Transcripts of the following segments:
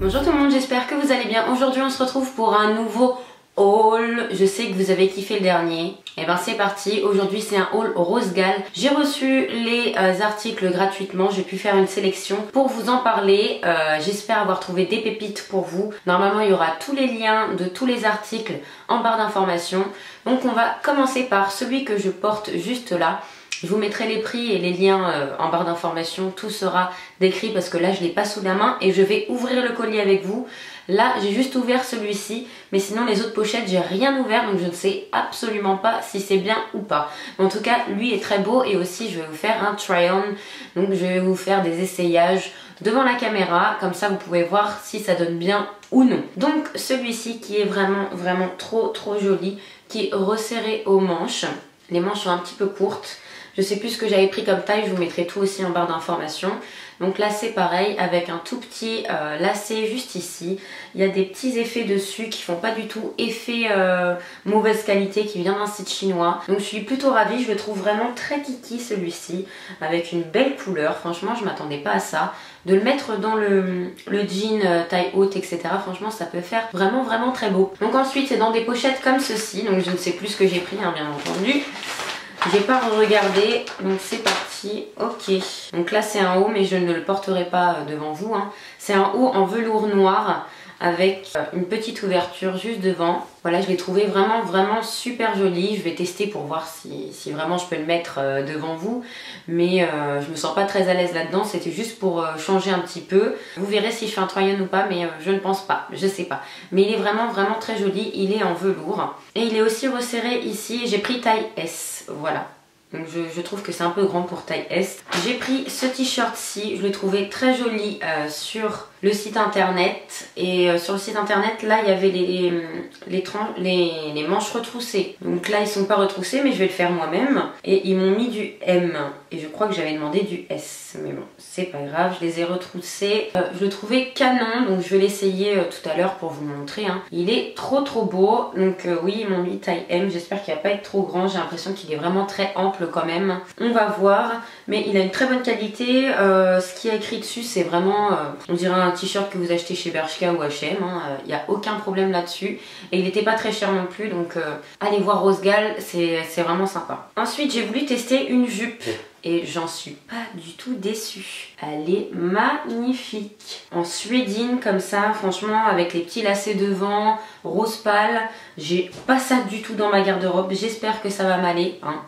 Bonjour tout le monde, j'espère que vous allez bien. Aujourd'hui on se retrouve pour un nouveau haul. Je sais que vous avez kiffé le dernier. Et ben c'est parti, aujourd'hui c'est un haul Rose Gall. J'ai reçu les articles gratuitement, j'ai pu faire une sélection pour vous en parler. J'espère avoir trouvé des pépites pour vous. Normalement il y aura tous les liens de tous les articles en barre d'informations. Donc on va commencer par celui que je porte juste là. Je vous mettrai les prix et les liens en barre d'informations, tout sera décrit parce que là je l'ai pas sous la main et je vais ouvrir le colis avec vous. Là j'ai juste ouvert celui-ci, mais sinon les autres pochettes j'ai rien ouvert, donc je ne sais absolument pas si c'est bien ou pas. Mais en tout cas lui est très beau et aussi je vais vous faire un try-on, donc je vais vous faire des essayages devant la caméra, comme ça vous pouvez voir si ça donne bien ou non. Donc celui-ci qui est vraiment trop joli, qui est resserré aux manches. Les manches sont un petit peu courtes. Je sais plus ce que j'avais pris comme taille, je vous mettrai tout aussi en barre d'informations. Donc là c'est pareil avec un tout petit lacet juste ici. Il y a des petits effets dessus qui font pas du tout effet mauvaise qualité qui vient d'un site chinois. Donc je suis plutôt ravie, je le trouve vraiment très kiki celui-ci. Avec une belle couleur, franchement je m'attendais pas à ça. De le mettre dans le jean taille haute etc. Franchement ça peut faire vraiment très beau. Donc ensuite c'est dans des pochettes comme ceci. Donc je ne sais plus ce que j'ai pris hein, bien entendu. J'ai pas regardé, donc c'est parti, ok. Donc là c'est un haut mais je ne le porterai pas devant vous. Hein. C'est un haut en velours noir avec une petite ouverture juste devant. Voilà, je l'ai trouvé vraiment super joli. Je vais tester pour voir si vraiment je peux le mettre devant vous. Mais je me sens pas très à l'aise là-dedans. C'était juste pour changer un petit peu. Vous verrez si je fais un try-on ou pas, mais je ne pense pas. Je sais pas. Mais il est vraiment très joli. Il est en velours. Et il est aussi resserré ici. J'ai pris taille S. Voilà. Donc je trouve que c'est un peu grand pour taille S. J'ai pris ce t-shirt-ci, je le trouvais très joli sur le site internet. Et sur le site internet, là, il y avait les manches retroussées. Donc là, ils sont pas retroussés, mais je vais le faire moi-même. Et ils m'ont mis du M. Et je crois que j'avais demandé du S. Mais bon, c'est pas grave, je les ai retroussés. Je le trouvais canon, donc je vais l'essayer tout à l'heure pour vous montrer. Hein. Il est trop beau. Donc oui, ils m'ont mis taille M. J'espère qu'il va pas être trop grand. J'ai l'impression qu'il est vraiment très ample quand même. On va voir. Mais il a une très bonne qualité. Ce qui est écrit dessus, c'est vraiment, on dirait un t-shirt que vous achetez chez Bershka ou H&M. Il n'y a aucun problème là-dessus. Et il n'était pas très cher non plus. Donc allez voir Rose Gall, c'est vraiment sympa. Ensuite, j'ai voulu tester une jupe. Et j'en suis pas du tout déçue. Elle est magnifique. En suédine comme ça, franchement, avec les petits lacets devant, rose pâle. J'ai pas ça du tout dans ma garde-robe. J'espère que ça va m'aller. Hein.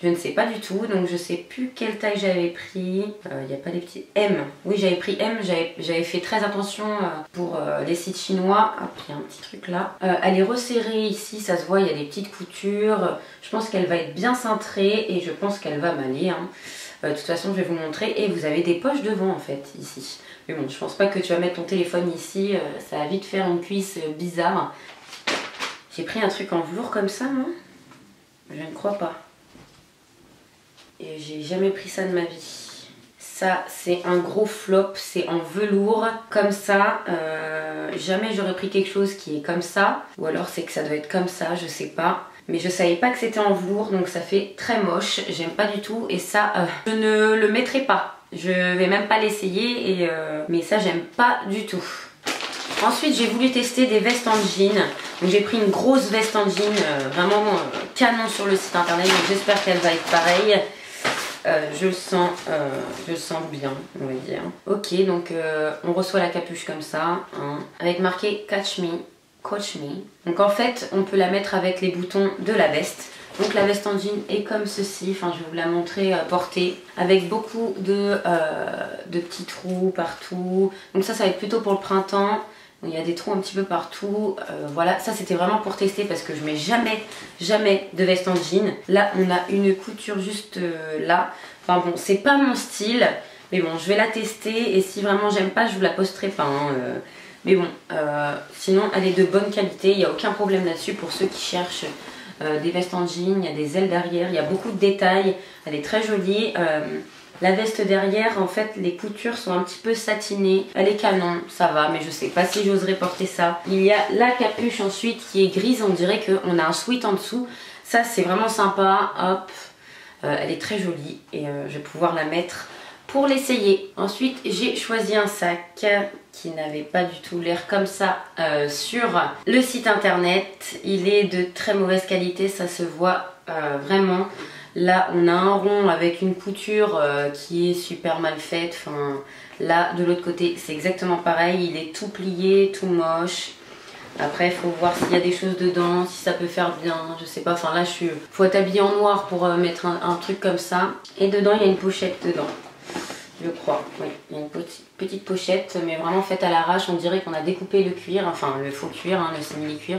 Je ne sais pas du tout, donc je sais plus quelle taille j'avais pris. Il n'y a pas des petits M. Oui, j'avais pris M, j'avais fait très attention pour les sites chinois. Hop, il y a un petit truc là. Elle est resserrée ici, ça se voit, il y a des petites coutures. Je pense qu'elle va être bien cintrée et je pense qu'elle va m'aller. Hein. De toute façon, je vais vous montrer. Et vous avez des poches devant en fait, ici. Mais bon, je pense pas que tu vas mettre ton téléphone ici. Ça va vite faire une cuisse bizarre. J'ai pris un truc en velours comme ça, non? Je ne crois pas. Et j'ai jamais pris ça de ma vie. Ça c'est un gros flop, c'est en velours comme ça. Jamais j'aurais pris quelque chose qui est comme ça. Ou alors c'est que ça doit être comme ça, je sais pas. Mais je savais pas que c'était en velours, donc ça fait très moche. J'aime pas du tout et ça je ne le mettrai pas. Je vais même pas l'essayer mais ça j'aime pas du tout. Ensuite j'ai voulu tester des vestes en jean. Donc j'ai pris une grosse veste en jean vraiment canon sur le site internet. Donc j'espère qu'elle va être pareille. Je le sens bien, on va dire. Ok, donc on reçoit la capuche comme ça, hein, avec marqué Catch Me, Coach Me. Donc en fait, on peut la mettre avec les boutons de la veste. Donc la veste en jean est comme ceci, enfin je vais vous la montrer portée, avec beaucoup de petits trous partout. Donc ça va être plutôt pour le printemps. Il y a des trous un petit peu partout, voilà, ça c'était vraiment pour tester parce que je mets jamais de veste en jean. Là on a une couture juste là, enfin bon c'est pas mon style, mais bon je vais la tester et si vraiment j'aime pas je vous la posterai pas. Hein, mais bon, sinon elle est de bonne qualité, il n'y a aucun problème là-dessus pour ceux qui cherchent des vestes en jean, il y a des ailes derrière, il y a beaucoup de détails, elle est très jolie. La veste derrière, en fait, les coutures sont un petit peu satinées. Elle est canon, ça va, mais je sais pas si j'oserais porter ça. Il y a la capuche ensuite qui est grise, on dirait qu'on a un sweat en dessous. Ça, c'est vraiment sympa, hop. Elle est très jolie et je vais pouvoir la mettre pour l'essayer. Ensuite j'ai choisi un sac qui n'avait pas du tout l'air comme ça sur le site internet. Il est de très mauvaise qualité, ça se voit vraiment. Là on a un rond avec une couture qui est super mal faite. Enfin, là de l'autre côté c'est exactement pareil, il est tout plié, tout moche. Après il faut voir s'il y a des choses dedans, si ça peut faire bien, je sais pas. Enfin là faut être habillé en noir pour mettre un truc comme ça. Et dedans il y a une pochette dedans. Je crois, oui, il y a une petite pochette, mais vraiment faite à l'arrache. On dirait qu'on a découpé le cuir, enfin le faux cuir, hein, le simili-cuir,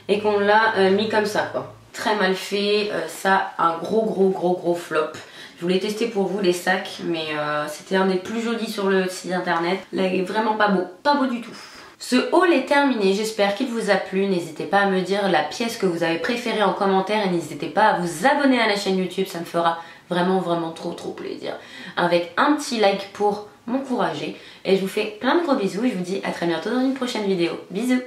et qu'on l'a mis comme ça, quoi. Très mal fait, ça, un gros flop. Je voulais tester pour vous les sacs, mais c'était un des plus jolis sur le site internet. Là, il est vraiment pas beau du tout. Ce haul est terminé, j'espère qu'il vous a plu. N'hésitez pas à me dire la pièce que vous avez préférée en commentaire et n'hésitez pas à vous abonner à la chaîne YouTube, ça me fera vraiment trop plaisir. Avec un petit like pour m'encourager. Et je vous fais plein de gros bisous et je vous dis à très bientôt dans une prochaine vidéo. Bisous!